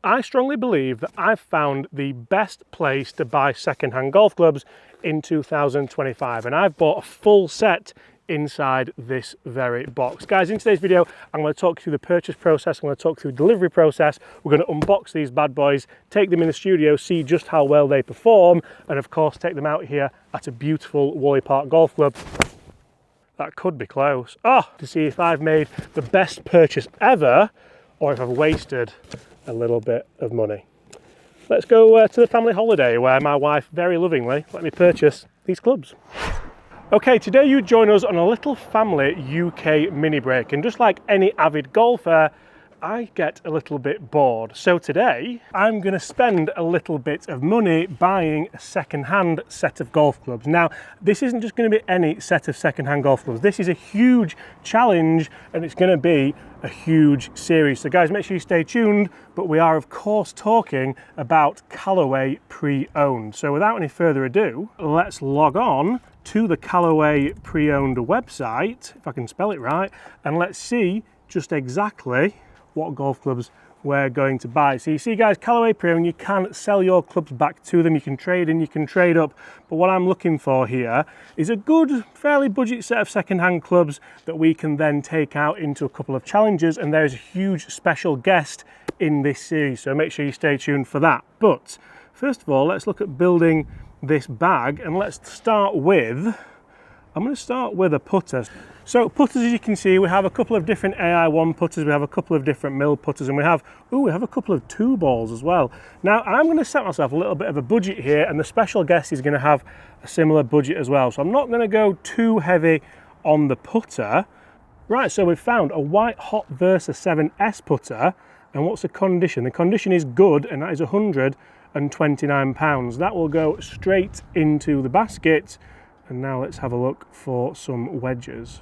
I strongly believe that I've found the best place to buy second-hand golf clubs in 2025, and I've bought a full set inside this very box. Guys, in today's video, I'm going to talk through the purchase process, I'm going to talk through the delivery process, we're going to unbox these bad boys, take them in the studio, see just how well they perform, and of course take them out here at a beautiful Whalley Park golf club. That could be close. To see if I've made the best purchase ever, or if I've wasted a little bit of money. Let's go to the family holiday where my wife very lovingly let me purchase these clubs. Okay, today you join us on a little family UK mini break, and just like any avid golfer, I get a little bit bored. So today I'm going to spend a little bit of money buying a second-hand set of golf clubs. Now, this isn't just going to be any set of second-hand golf clubs. This is a huge challenge and it's going to be a huge series. So guys, make sure you stay tuned, but we are of course talking about Callaway Pre-Owned. So without any further ado, let's log on to the Callaway Pre-Owned website, if I can spell it right, and let's see just exactly what golf clubs we're going to buy. So you see guys, Callaway Pre-Owned, you can sell your clubs back to them, you can trade in, you can trade up, but what I'm looking for here is a good, fairly budget set of second-hand clubs that we can then take out into a couple of challenges, and there's a huge special guest in this series, so make sure you stay tuned for that. But first of all, let's look at building this bag, and let's start with, I'm going to start with a putter. So putters, as you can see, we have a couple of different AI1 putters, we have a couple of different mill putters, and we have a couple of 2 balls as well. Now I'm going to set myself a little bit of a budget here, and the special guest is going to have a similar budget as well. So I'm not going to go too heavy on the putter. Right, so we've found a White Hot Versa 7S putter, and what's the condition? The condition is good, and that is £129. That will go straight into the basket. And now let's have a look for some wedges.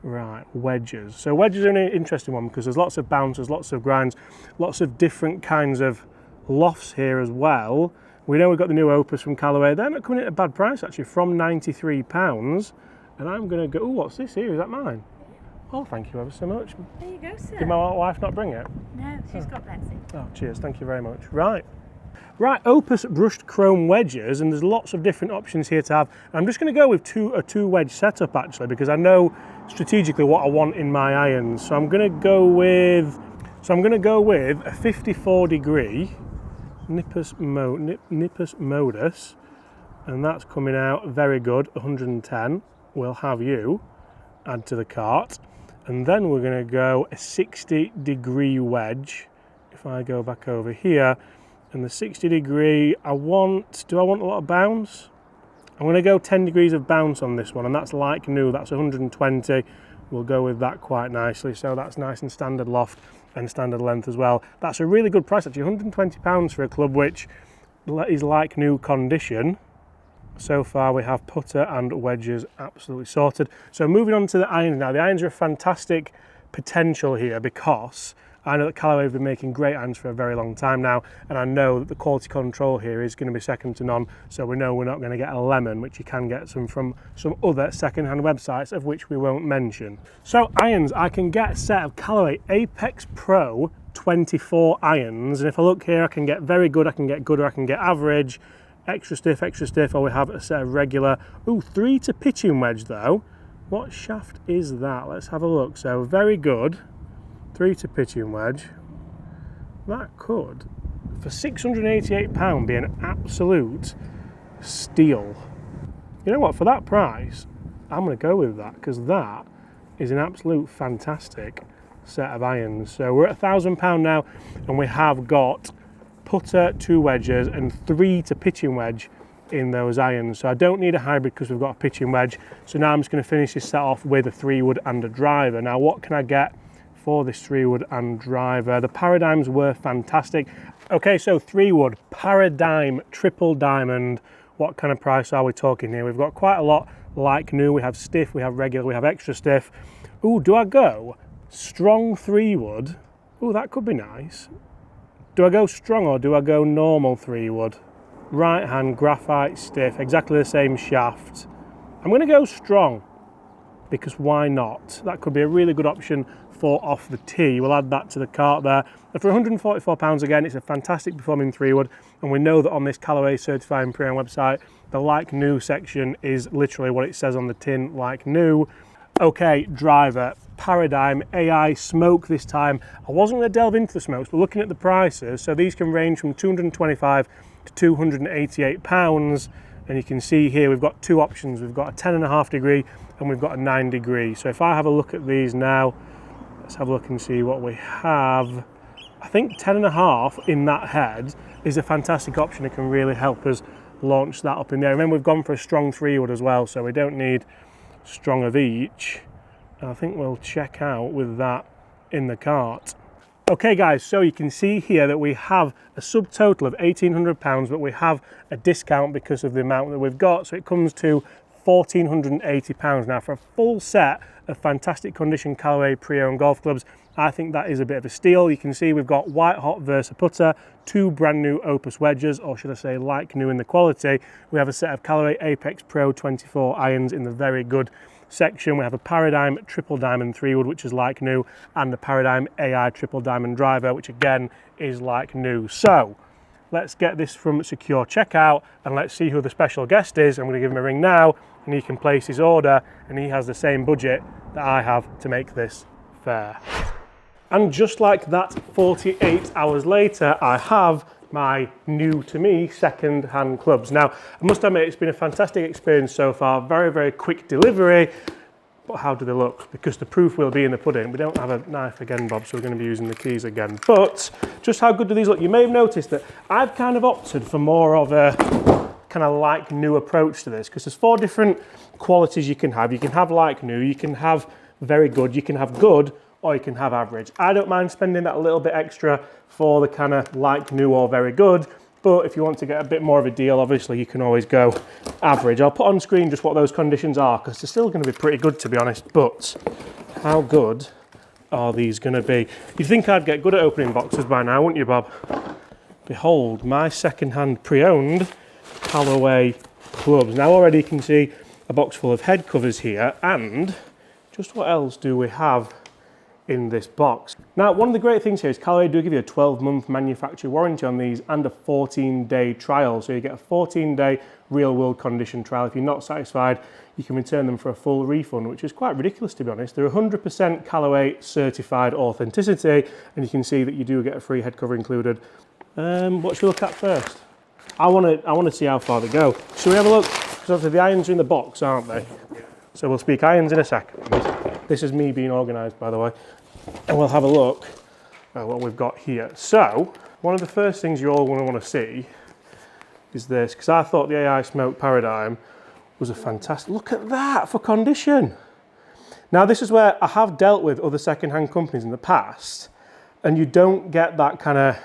Right, wedges. So wedges are an interesting one because there's lots of bouncers, lots of grinds, lots of different kinds of lofts here as well. We know we've got the new Opus from Callaway. They're not coming at a bad price actually, from £93. And I'm going to go, what's this here? Is that mine? Oh, thank you ever so much. There you go, sir. Did my wife not bring it? No, she's got Betsy. Oh, cheers, thank you very much. Right, Opus brushed chrome wedges, and there's lots of different options here to have. I'm just going to go with a two wedge setup actually, because I know strategically what I want in my irons. So I'm going to go with a 54 degree Nippus Modus, and that's coming out very good, 110. We'll have you add to the cart, and then we're going to go a 60 degree wedge. If I go back over here. And the 60 degree, do I want a lot of bounce? I'm going to go 10 degrees of bounce on this one, and that's like new, that's 120. We'll go with that quite nicely. So that's nice and standard loft and standard length as well. That's a really good price actually, £120 for a club which is like new condition. So far we have putter and wedges absolutely sorted. So moving on to the irons now. The irons are a fantastic potential here because I know that Callaway have been making great irons for a very long time now, and I know that the quality control here is going to be second to none, so we know we're not going to get a lemon, which you can get some from some other second-hand websites, of which we won't mention. So irons, I can get a set of Callaway Apex Pro 24 irons, and if I look here I can get very good, I can get good, or I can get average, extra stiff, or we have a set of regular. 3 to pitching wedge though. What shaft is that? Let's have a look. So very good. 3 to pitching wedge. That could, for £688, be an absolute steal. You know what, for that price, I'm going to go with that, because that is an absolute fantastic set of irons. So we're at £1,000 now, and we have got putter, 2 wedges, and 3 to pitching wedge in those irons. So I don't need a hybrid because we've got a pitching wedge. So now I'm just going to finish this set off with a 3-wood and a driver. Now what can I get for this 3-wood and driver? The Paradigms were fantastic. Okay, so 3-wood, Paradigm, triple diamond. What kind of price are we talking here? We've got quite a lot like new. We have stiff, we have regular, we have extra stiff. Do I go strong 3-wood? That could be nice. Do I go strong or do I go normal 3-wood? Right hand, graphite, stiff, exactly the same shaft. I'm going to go strong, because why not? That could be a really good option for off the tee. We'll add that to the cart there. And for £144 again, it's a fantastic performing 3-wood, and we know that on this Callaway Certified Pre-Owned website, the like new section is literally what it says on the tin, like new. Okay, driver, Paradigm AI smoke this time. I wasn't going to delve into the smokes, but looking at the prices, so these can range from £225 to £288, and you can see here we've got two options. We've got a 10.5 degree and we've got a 9 degree. So if I have a look at these now, let's have a look and see what we have. I think 10.5 in that head is a fantastic option. It can really help us launch that up in there. Remember, we've gone for a strong 3-wood as well, so we don't need strong of each. And I think we'll check out with that in the cart. Okay guys, so you can see here that we have a subtotal of £1,800, but we have a discount because of the amount that we've got, so it comes to £1,480. Now, for a full set of fantastic condition Callaway pre-owned golf clubs, I think that is a bit of a steal. You can see we've got white hot Versa putter, 2 brand new Opus wedges, or should I say like new in the quality. We have a set of Callaway Apex Pro 24 irons in the very good section. We have a Paradigm triple diamond 3-wood, which is like new, and the Paradigm AI triple diamond driver, which again is like new. So let's get this from secure checkout and let's see who the special guest is. I'm going to give him a ring now and he can place his order, and he has the same budget that I have to make this fair. And just like that, 48 hours later, I have my new to me second-hand clubs. Now, I must admit, it's been a fantastic experience so far. Very, very quick delivery. But how do they look? Because the proof will be in the pudding. We don't have a knife again, Bob, so we're going to be using the keys again. But just how good do these look? You may have noticed that I've kind of opted for more of a kind of like new approach to this, because there's 4 different qualities you can have. You can have like new, you can have very good, you can have good, or you can have average. I don't mind spending that a little bit extra for the kind of like new or very good, but if you want to get a bit more of a deal, obviously you can always go average. I'll put on screen just what those conditions are, because they're still going to be pretty good, to be honest, but how good are these going to be? You'd think I'd get good at opening boxes by now, wouldn't you, Bob? Behold, my second-hand pre-owned Callaway clubs. Now already you can see a box full of head covers here, and just what else do we have in this box? Now, one of the great things here is Callaway do give you a 12-month manufacturer warranty on these and a 14-day trial. So you get a 14-day real-world condition trial. If you're not satisfied, you can return them for a full refund, which is quite ridiculous, to be honest. They're 100% Callaway certified authenticity, and you can see that you do get a free head cover included. What should we look at first? I want to see how far they go. Should we have a look? Because obviously the irons are in the box, aren't they? So we'll speak irons in a second. This is me being organised, by the way. And we'll have a look at what we've got here. So, one of the first things you're all going to want to see is this, because I thought the AI Smoke Paradigm was a fantastic... Look at that for condition. Now, this is where I have dealt with other second-hand companies in the past, and you don't get that kind of...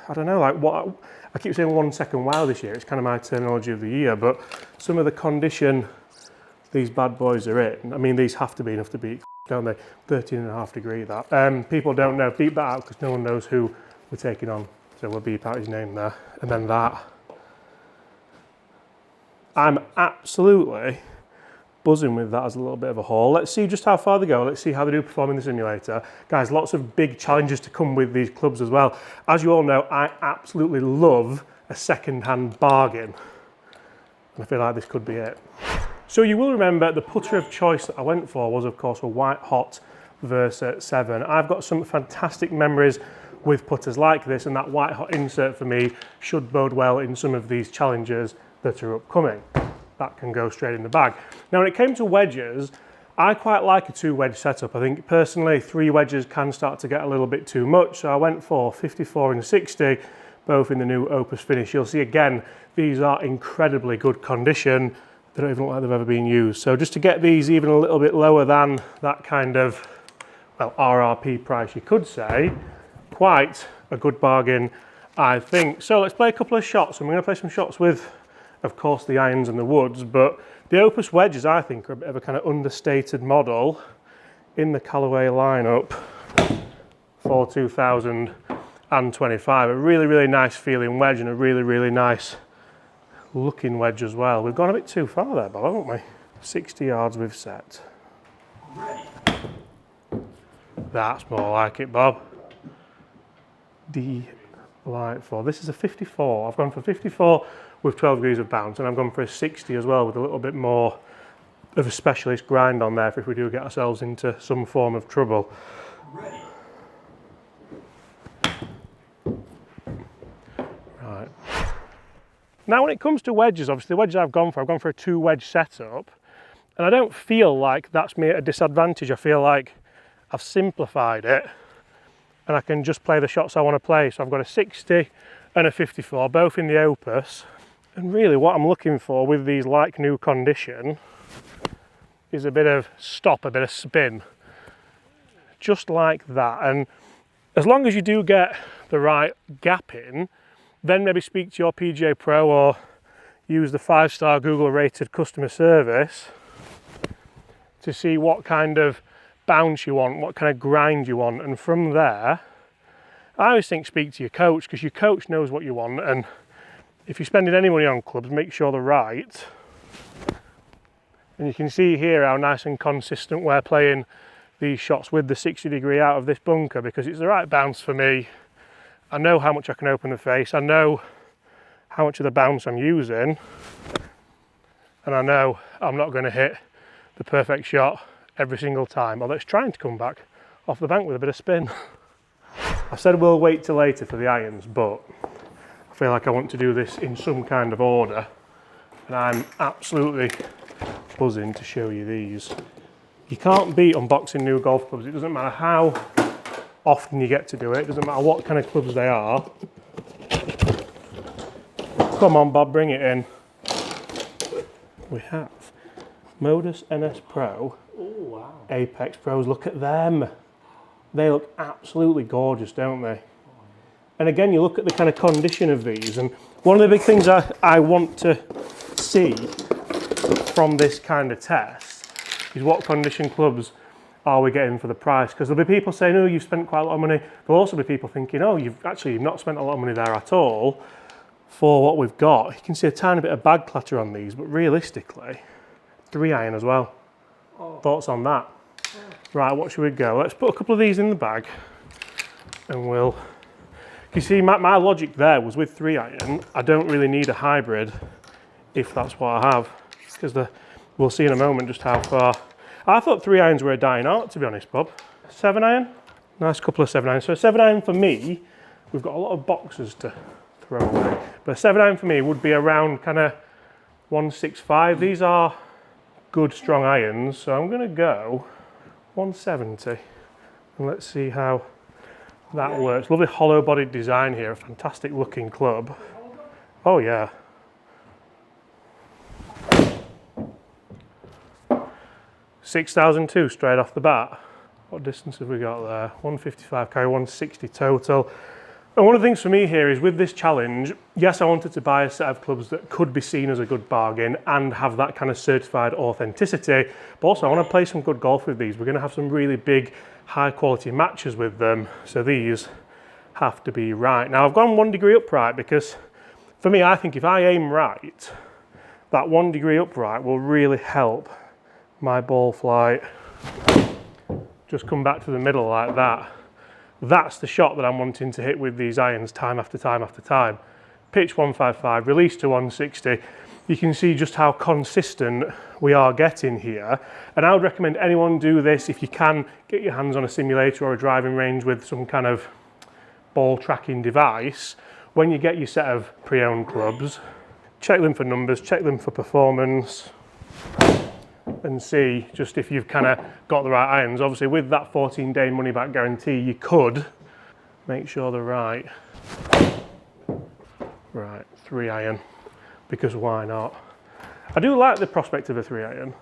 I don't know, like what... I keep saying 1 second wow this year. It's kind of my terminology of the year, but some of the condition these bad boys are in, I mean, these have to be enough to beat, don't they? 13.5 degree that. People don't know. Beep that out, because no one knows who we're taking on. So we'll beep out his name there. And then that. I'm absolutely buzzing with that as a little bit of a haul. Let's see just how far they go. Let's see how they do perform in the simulator. Guys, lots of big challenges to come with these clubs as well. As you all know, I absolutely love a second-hand bargain. And I feel like this could be it. So you will remember the putter of choice that I went for was, of course, a white hot Versa 7. I've got some fantastic memories with putters like this, and that white hot insert for me should bode well in some of these challenges that are upcoming. That can go straight in the bag. Now, when it came to wedges, I quite like a 2-wedge setup. I think personally 3 wedges can start to get a little bit too much, so I went for 54 and 60, both in the new Opus finish. You'll see again, these are incredibly good condition. They don't even look like they've ever been used. So just to get these even a little bit lower than that kind of, well, RRP price, you could say, quite a good bargain, I think. So let's play a couple of shots, and we're going to play some shots with, of course, the irons and the woods, but the Opus wedges, I think, are a bit of a kind of understated model in the Callaway lineup for 2025. A really, really nice feeling wedge, and a really, really nice looking wedge as well. We've gone a bit too far there, Bob, haven't we? 60 yards we've set. That's more like it, Bob. Delightful. This is a 54. I've gone for 54 with 12 degrees of bounce, and I've gone for a 60 as well with a little bit more of a specialist grind on there if we do get ourselves into some form of trouble. Ready. Right. Now when it comes to wedges, obviously the wedges I've gone for a 2-wedge setup, and I don't feel like that's me at a disadvantage. I feel like I've simplified it and I can just play the shots I want to play. So I've got a 60 and a 54, both in the Opus. And really what I'm looking for with these like new condition is a bit of stop, a bit of spin, just like that. And as long as you do get the right gap in, then maybe speak to your PGA Pro or use the 5-star Google rated customer service to see what kind of bounce you want, what kind of grind you want. And from there, I always think speak to your coach, because your coach knows what you want. And if you're spending any money on clubs, make sure they're right. And you can see here how nice and consistent we're playing these shots with the 60 degree out of this bunker, because it's the right bounce for me. I know how much I can open the face, I know how much of the bounce I'm using, and I know I'm not going to hit the perfect shot every single time, although it's trying to come back off the bank with a bit of spin. I said we'll wait till later for the irons, but I feel like I want to do this in some kind of order, and I'm absolutely buzzing to show you these. You can't beat unboxing new golf clubs. It doesn't matter how often you get to do it, it doesn't matter what kind of clubs they are. Come on Bob, bring it in. We have Modus NS Pro. Oh wow. Apex Pros, look at them. They look absolutely gorgeous, don't they? And again, you look at the kind of condition of these, and one of the big things I want to see from this kind of test is what condition clubs are we getting for the price? Because there'll be people saying, oh, you've spent quite a lot of money. There'll also be people thinking, oh, you've not spent a lot of money there at all for what we've got. You can see a tiny bit of bag clatter on these, but realistically, 3-iron as well. Oh. Thoughts on that? Oh. Right, what should we go? Let's put a couple of these in the bag and we'll... You see, my logic there was with 3-iron, I don't really need a hybrid if that's what I have, because we'll see in a moment just how far. I thought 3-irons were a dying art, to be honest, Bob. 7-iron? Nice couple of 7-irons. So a 7-iron for me, we've got a lot of boxes to throw away, but a 7-iron for me would be around kind of 165. These are good, strong irons, so I'm going to go 170, and let's see how that works. Lovely hollow bodied design here, a fantastic looking club. Oh yeah. $6,002 straight off the bat. What distance have we got there? 155 carry, 160 total. And one of the things for me here is with this challenge, yes, I wanted to buy a set of clubs that could be seen as a good bargain and have that kind of certified authenticity, but also I want to play some good golf with these. We're going to have some really big, high quality matches with them, so these have to be right. Now I've gone 1 degree upright because for me, I think if I aim right, that 1 degree upright will really help my ball flight just come back to the middle like that. That's the shot that I'm wanting to hit with these irons time after time after time. Pitch 155, release to 160. You can see just how consistent we are getting here. And I would recommend anyone do this if you can get your hands on a simulator or a driving range with some kind of ball tracking device. When you get your set of pre-owned clubs, check them for numbers, check them for performance, and see just if you've kind of got the right irons. Obviously with that 14-day money back guarantee, you could make sure they're right. Right, 3-iron, because why not? I do like the prospect of a 3-iron.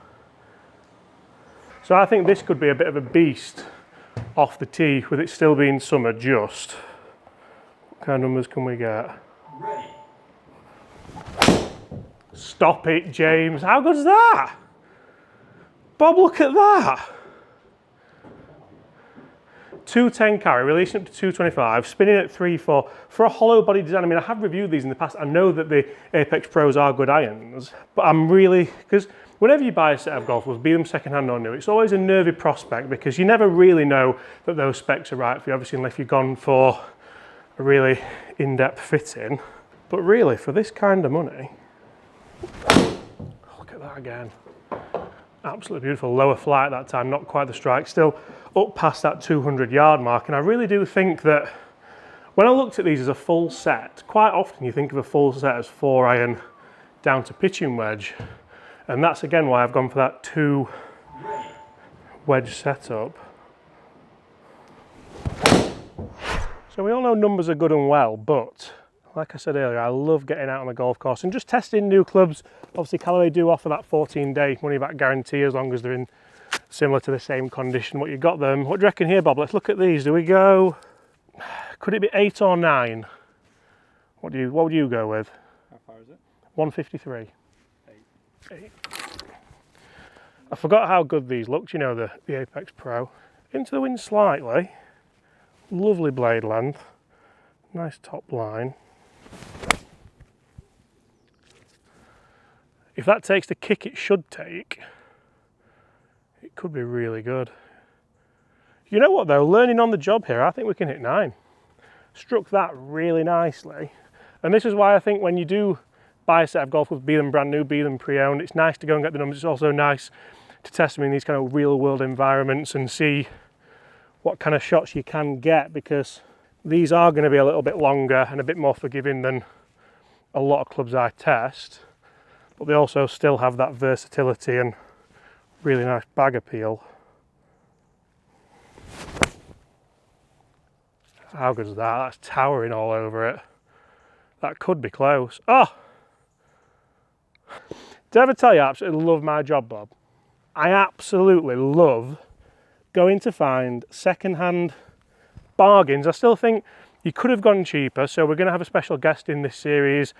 So I think this could be a bit of a beast off the tee with it still being summer just. What kind of numbers can we get? Ready. Stop it, James. How good's that? Bob, look at that. 210 carry, releasing up to 225, spinning at 3/4 for a hollow body design. I mean, I have reviewed these in the past. I know that the Apex Pros are good irons, but I'm really, because whenever you buy a set of golf clubs, be them second-hand or new, it's always a nervy prospect because you never really know that those specs are right for you, obviously, unless you've gone for a really in-depth fitting. But really, for this kind of money, look at that again. Absolutely beautiful. Lower flight that time, not quite the strike, still up past that 200-yard mark. And I really do think that when I looked at these as a full set, quite often you think of a full set as 4-iron down to pitching wedge. And that's again why I've gone for that 2 wedge setup. So we all know numbers are good and well, but like I said earlier, I love getting out on the golf course and just testing new clubs. Obviously Callaway do offer that 14-day money back guarantee as long as they're in similar to the same condition what you got them. What do you reckon here, Bob? Let's look at these. Do we go, could it be 8 or 9? What would you go with? How far is it? 153. 8. I forgot how good these looked, you know, the Apex Pro. Into the wind slightly. Lovely blade length. Nice top line. If that takes the kick it should take, it could be really good. You know what though, learning on the job here, I think we can hit 9. Struck that really nicely. And this is why I think when you do buy a set of golf clubs, be them brand new, be them pre-owned, it's nice to go and get the numbers. It's also nice to test them in these kind of real world environments and see what kind of shots you can get, because these are going to be a little bit longer and a bit more forgiving than a lot of clubs I test, but they also still have that versatility and really nice bag appeal. How good is that? That's towering all over it. That could be close. Oh! Did I ever tell you I absolutely love my job, Bob? I absolutely love going to find second-hand bargains. I still think you could have gone cheaper, so we're going to have a special guest in this series,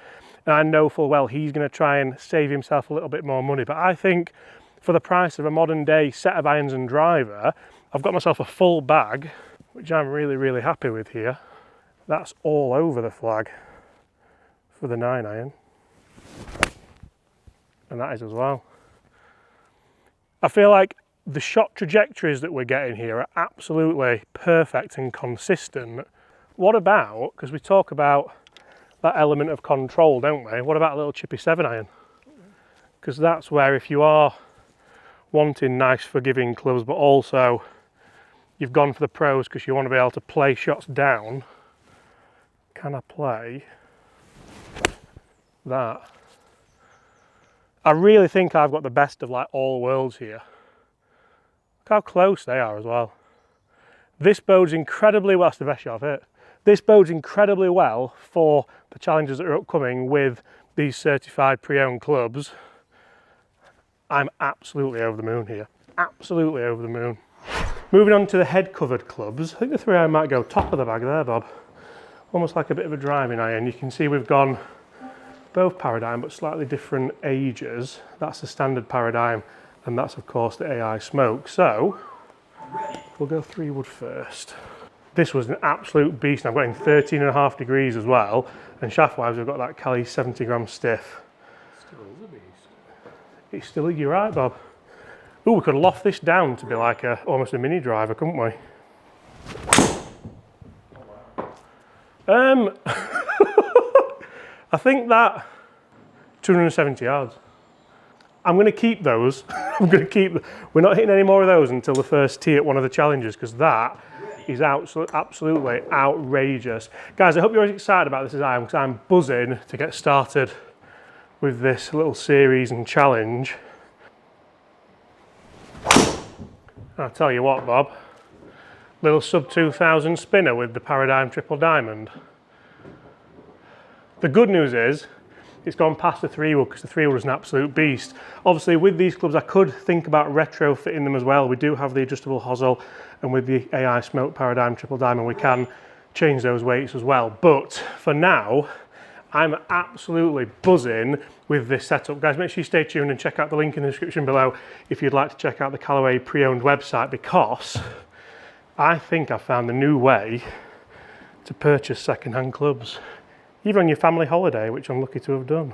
and I know full well he's going to try and save himself a little bit more money, but I think for the price of a modern day set of irons and driver, I've got myself a full bag, which I'm really happy with here. That's all over the flag for the 9-iron, and that is as well. I feel like the shot trajectories that we're getting here are absolutely perfect and consistent. What about, because we talk about that element of control, don't we? What about a little chippy 7-iron? Because that's where, if you are wanting nice forgiving clubs, but also you've gone for the pros because you want to be able to play shots down, can I play that? I really think I've got the best of like all worlds here. Look how close they are as well. This bodes incredibly well. That's the best shot of it. This bodes incredibly well for the challenges that are upcoming with these certified pre-owned clubs. I'm absolutely over the moon here. Absolutely over the moon. Moving on to the head covered clubs. I think the 3-iron might go top of the bag there, Bob. Almost like a bit of a driving iron. You can see we've gone both paradigm, but slightly different ages. That's the standard paradigm, and that's of course the AI smoke. So we'll go 3 wood first. This was an absolute beast. I've got in 13.5 degrees as well, and shaft wise we've got that Cali 70 gram stiff. Still is a beast. It's still, you're right, Bob. Oh, we could loft this down to be like almost a mini driver, couldn't we? I think that 270 yards. I'm going to keep those. We're not hitting any more of those until the first tee at one of the challenges, because that is absolutely outrageous. Guys, I hope you're as excited about this as I am, because I'm buzzing to get started with this little series and challenge. I'll tell you what, Bob, little sub 2000 spinner with the Paradigm Triple Diamond. The good news is it's gone past the 3-wood, because the 3-wood was an absolute beast. Obviously with these clubs I could think about retrofitting them as well. We do have the adjustable hosel, and with the AI Smoke Paradigm Triple Diamond we can change those weights as well. But for now I'm absolutely buzzing with this setup. Guys, make sure you stay tuned and check out the link in the description below if you'd like to check out the Callaway Pre-Owned website, because I think I found the new way to purchase second-hand clubs, even on your family holiday, which I'm lucky to have done.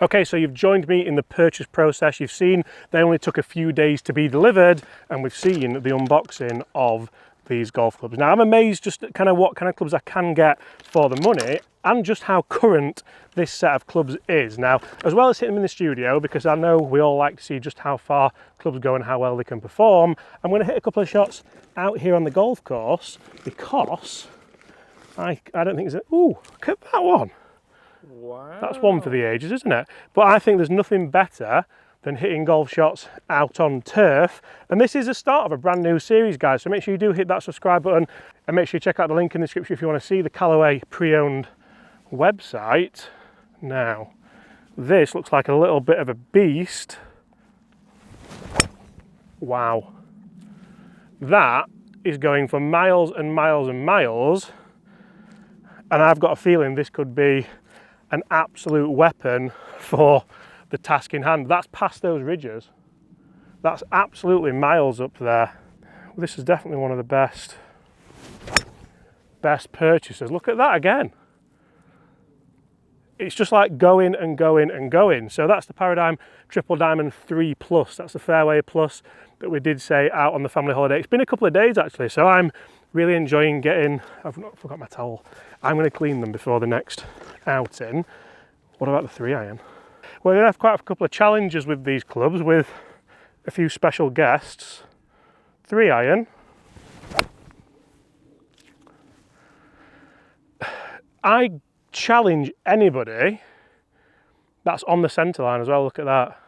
Okay, so you've joined me in the purchase process. You've seen they only took a few days to be delivered, and we've seen the unboxing of these golf clubs. Now, I'm amazed just at kind of what kind of clubs I can get for the money, and just how current this set of clubs is. Now, as well as hitting them in the studio, because I know we all like to see just how far clubs go and how well they can perform, I'm going to hit a couple of shots out here on the golf course, because I don't think there's a... Ooh, look at that one. Wow. That's one for the ages, isn't it? But I think there's nothing better than hitting golf shots out on turf. And this is the start of a brand new series, guys. So make sure you do hit that subscribe button, and make sure you check out the link in the description if you want to see the Callaway Pre-Owned website. Now, this looks like a little bit of a beast. Wow. That is going for miles and miles and miles. And I've got a feeling this could be an absolute weapon for the task in hand. That's past those ridges. That's absolutely miles up there. This is definitely one of the best purchases. Look at that again. It's just like going and going and going. So that's the Paradigm Triple Diamond 3 Plus. That's the Fairway Plus that we did say out on the family holiday. It's been a couple of days actually, so I'm really enjoying getting... I've not forgot my towel. I'm going to clean them before the next outing. What about the 3-iron? We're going to have quite a couple of challenges with these clubs with a few special guests. 3-iron. I challenge anybody that's on the centre line as well, look at that.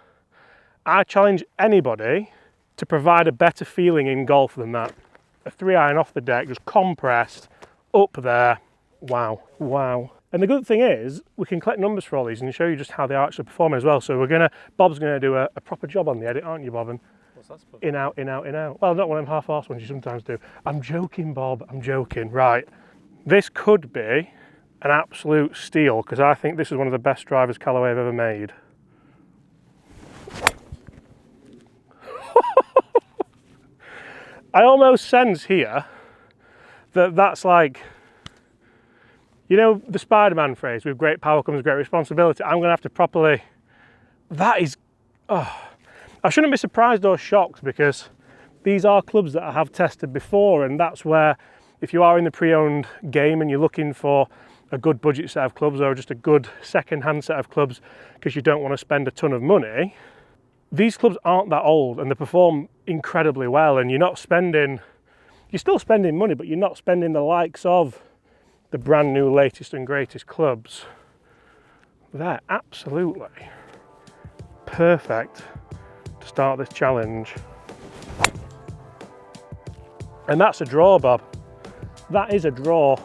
I challenge anybody to provide a better feeling in golf than that. A 3-iron off the deck, just compressed, up there. Wow, wow. And the good thing is, we can collect numbers for all these and show you just how they are actually performing as well. So Bob's gonna do a proper job on the edit, aren't you, Bob? And What's that supposed in, out, in, out, in, out. Well, not one of them half-arse ones you sometimes do. I'm joking, Bob, I'm joking. Right, this could be an absolute steal, because I think this is one of the best drivers Callaway have ever made. I almost sense here that that's like, you know, the Spider-Man phrase, with great power comes great responsibility. I'm going to have to properly... That is... Oh, I shouldn't be surprised or shocked, because these are clubs that I have tested before, and that's where, if you are in the pre-owned game and you're looking for a good budget set of clubs or just a good second-hand set of clubs because you don't want to spend a ton of money, these clubs aren't that old and they perform incredibly well, and you're still spending money, but you're not spending the likes of the brand new latest and greatest clubs. They're absolutely perfect to start this challenge. And that's a draw, Bob. That is a draw.